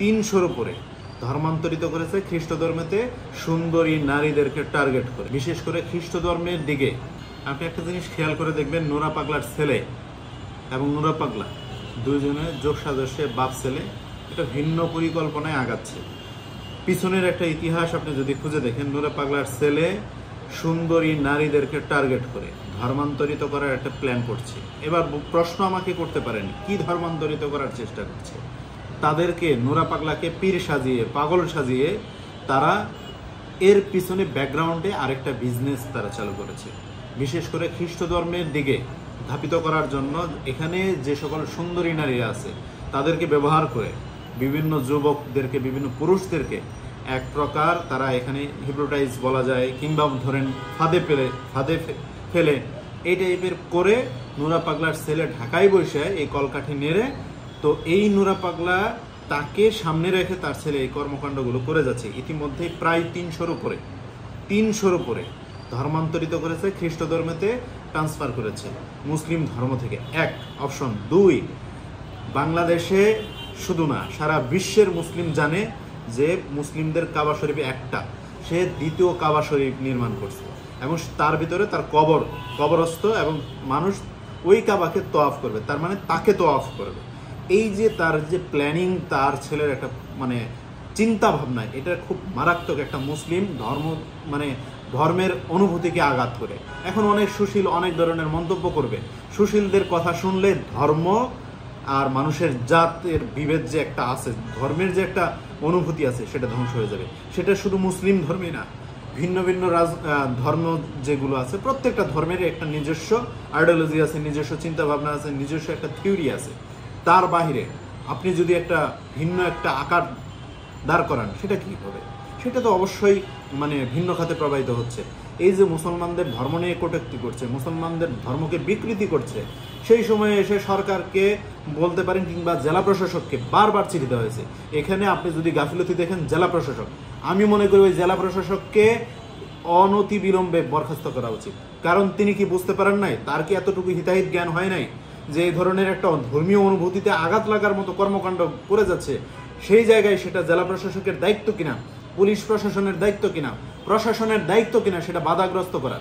300-র উপরে ধর্মান্তরিত করেছে খ্রিস্ট ধর্মেতে সুন্দরী নারীদেরকে টার্গেট করে, বিশেষ করে খ্রিস্ট ধর্মের দিকে। আপনি একটা জিনিস খেয়াল করে দেখবেন, নোরা পাগলার ছেলে এবং নোরা পাগলা দুইজনে যোগ সাদস্যে বাপ ছেলে, এটা ভিন্ন পরিকল্পনায় আগাচ্ছে। পিছনের একটা ইতিহাস আপনি যদি খুঁজে দেখেন, নোরা পাগলার ছেলে সুন্দরী নারীদেরকে টার্গেট করে ধর্মান্তরিত করার একটা প্ল্যান করছে। এবার প্রশ্ন আমাকে করতে পারেন, কি ধর্মান্তরিত করার চেষ্টা করছে? তাদেরকে, নোরা পাগলাকে পীর সাজিয়ে, পাগল সাজিয়ে তারা এর পিছনে ব্যাকগ্রাউন্ডে আরেকটা বিজনেস তারা চালু করেছে, বিশেষ করে খ্রিস্ট ধর্মের দিকে ধাপিত করার জন্য। এখানে যে সকল সুন্দরী নারীরা আছে তাদেরকে ব্যবহার করে বিভিন্ন যুবকদেরকে, বিভিন্ন পুরুষদেরকে এক প্রকার তারা এখানে হিপনোটাইজ বলা যায়, কিংবা ধরেন ফাঁদে ফেলে এই টাইপের করে নোরা পাগলার ছেলে ঢাকায় বসে এই কলকাঠি নেড়ে, তো এই নোরা পাগলা তাকে সামনে রেখে তার ছেলে এই কর্মকাণ্ডগুলো করে যাচ্ছে। ইতিমধ্যে প্রায় 300-র উপরে ধর্মান্তরিত করেছে, খ্রিস্ট ধর্মেতে ট্রান্সফার করেছে মুসলিম ধর্ম থেকে। এক অপশন। 2, বাংলাদেশে শুধু না, সারা বিশ্বের মুসলিম জানে যে মুসলিমদের কাবা শরীফ একটা, সে দ্বিতীয় কাবা শরীফ নির্মাণ করছে এবং তার ভিতরে তার কবরস্থ, এবং মানুষ ওই কাবাকে তোয়াফ করবে, তার মানে তাকে তোয়াফ করবে। এই যে তার যে প্ল্যানিং, তার ছেলের একটা মানে চিন্তা ভাবনা, এটা খুব মারাত্মক একটা মুসলিম ধর্মের অনুভূতিকে আঘাত করে। এখন অনেক সুশীল অনেক ধরনের মন্তব্য করবে, সুশীলদের কথা শুনলে ধর্ম আর মানুষের জাতের বিভেদ যে একটা আছে, ধর্মের যে একটা অনুভূতি আছে, সেটা ধ্বংস হয়ে যাবে। সেটা শুধু মুসলিম ধর্মই না, ভিন্ন ভিন্ন ধর্ম যেগুলো আছে, প্রত্যেকটা ধর্মের একটা নিজস্ব আইডিওলজি আছে, নিজস্ব চিন্তা ভাবনা আছে, নিজস্ব একটা থিওরি আছে। তার বাহিরে আপনি যদি একটা ভিন্ন একটা আকার দাঁড় করান, সেটা কি হবে? সেটা তো অবশ্যই ভিন্ন খাতে প্রবাহিত হচ্ছে। এই যে মুসলমানদের ধর্ম নিয়ে কটূক্তি করছে, মুসলমানদের ধর্মকে বিকৃতি করছে, সেই সময়ে এসে সরকারকে বলতে পারেন, কিংবা জেলা প্রশাসককে বারবার চিঠি দেওয়া হয়েছে। এখানে আপনি যদি গাফিলতি দেখেন, জেলা প্রশাসক, আমি মনে করি ওই জেলা প্রশাসককে অনতি বিলম্বে বরখাস্ত করা উচিত। কারণ তিনি কি বুঝতে পারেন নাই? তার কি এতটুকু হিতাহিত জ্ঞান হয় নাই যে এই ধরনের একটা ধর্মীয় অনুভূতিতে আঘাত লাগার মতো কর্মকাণ্ড করে যাচ্ছে? সেই জায়গায় সেটা জেলা প্রশাসকের দায়িত্ব কিনা, পুলিশ প্রশাসনের দায়িত্ব কিনা, প্রশাসনের দায়িত্ব কিনা সেটা বাধাগ্রস্ত করা।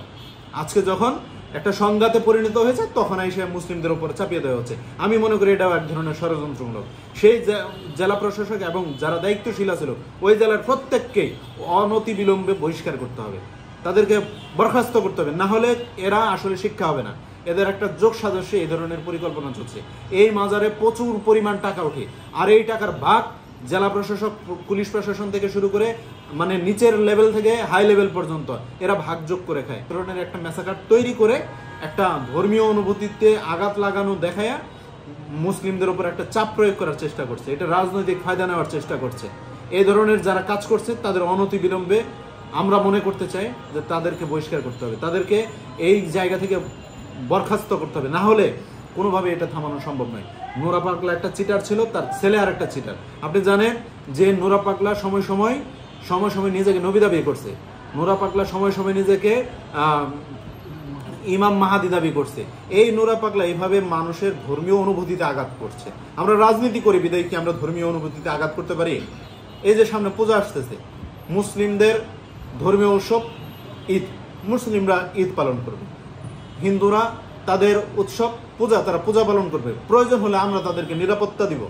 আজকে যখন একটা সংঘাতে পরিণত হয়েছে, তখন এসে মুসলিমদের উপর চাপিয়ে দেওয়া হচ্ছে। আমি মনে করি এটাও এক ধরনের ষড়যন্ত্রমূলক। সেই জেলা প্রশাসক এবং যারা দায়িত্বশীল ছিল ওই জেলার প্রত্যেককেই অনতি বিলম্বে বহিষ্কার করতে হবে, তাদেরকে বরখাস্ত করতে হবে, না হলে এরা আসলে শিক্ষা হবে না। এদের একটা যোগ সাদস্যে এই ধরনের পরিকল্পনা চলছে। এই মাজারে প্রচুর পরিমাণ টাকা ওঠে, আর এই টাকার ভাগ জেলা প্রশাসক, পুলিশ প্রশাসন থেকে শুরু করে নিচের লেভেল থেকে হাই লেভেল পর্যন্ত এরা ভাগযোগ করে খায়। ধরনের একটা মেসাকার তৈরি করে একটা ধর্মীয় অনুভূতিতে আঘাত লাগানো দেখায়া মুসলিমদের উপর একটা চাপ প্রয়োগ করার চেষ্টা করছে। এটা রাজনৈতিক ফায়দা নেওয়ার চেষ্টা করছে। এই ধরনের যারা কাজ করছে তাদের অনতি বিলম্বে আমরা মনে করতে চাই যে তাদেরকে বহিষ্কার করতে হবে, তাদেরকে এই জায়গা থেকে বরখাস্ত করতে হবে, না হলে কোনোভাবে এটা থামানো সম্ভব নয়। নোরা পাগলা একটা চিটার ছিল, তার ছেলে আর একটা চিটার। আপনি জানেন যে নোরা পাগলা সময় সময় নিজেকে নবী দাবি করছে, নোরা পাগলা সময় সময় নিজেকে ইমাম মাহাদি দাবি করছে। এই নোরা পাগলা এইভাবে মানুষের ধর্মীয় অনুভূতিতে আঘাত করছে। আমরা রাজনীতি করি বিদায় কি আমরা ধর্মীয় অনুভূতিতে আঘাত করতে পারি? এই যে সামনে পূজা আসতেছে, মুসলিমদের ধর্মীয় উৎসব ঈদ, মুসলিমরা ঈদ পালন করবে, হিন্দুরা তাদের উৎসব পূজা, তারা পূজা পালন করবে। প্রয়োজন হলে আমরা তাদেরকে নিরাপত্তা দিব,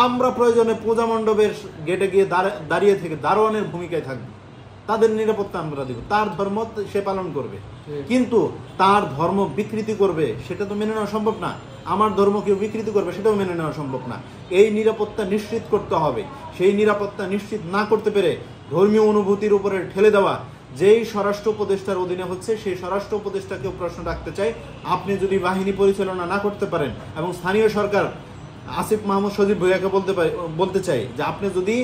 আমরা প্রয়োজনে পূজা মণ্ডপের গেটে গিয়ে দাঁড়িয়ে থেকে দারোয়ানের ভূমিকায় থাকবো, তাদের নিরাপত্তা আমরা দিব। তার ধর্ম সে পালন করবে, কিন্তু তার ধর্ম বিকৃতি করবে সেটা তো মেনে নেওয়া সম্ভব না। আমার ধর্ম কেউ বিকৃতি করবে সেটাও মেনে নেওয়া সম্ভব না। এই নিরাপত্তা নিশ্চিত করতে হবে। সেই নিরাপত্তা নিশ্চিত না করতে পেরে ধর্মীয় অনুভূতির উপরে ঠেলে দেওয়া যেই স্বরাষ্ট্র উপদেষ্টার অধীনে হচ্ছে, সেই স্বরাষ্ট্র উপদেষ্টাকেও প্রশ্ন রাখতে চাই, আপনি যদি বাহিনী পরিচালনা না করতে পারেন, এবং স্থানীয় সরকার আসিফ মাহমুদ সজীব ভুঁইয়াকে বলতে চাই যে আপনি যদি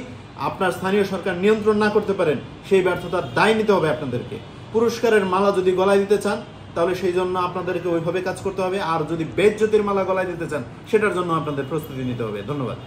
আপনার স্থানীয় সরকার নিয়ন্ত্রণ না করতে পারেন, সেই ব্যর্থতার দায় নিতে হবে আপনাদেরকে। পুরস্কারের মালা যদি গলায় দিতে চান, তাহলে সেই জন্য আপনাদেরকে ওইভাবে কাজ করতে হবে, আর যদি বেজ্জতির মালা গলায় দিতে চান, সেটার জন্য আপনাদের প্রস্তুতি নিতে হবে। ধন্যবাদ।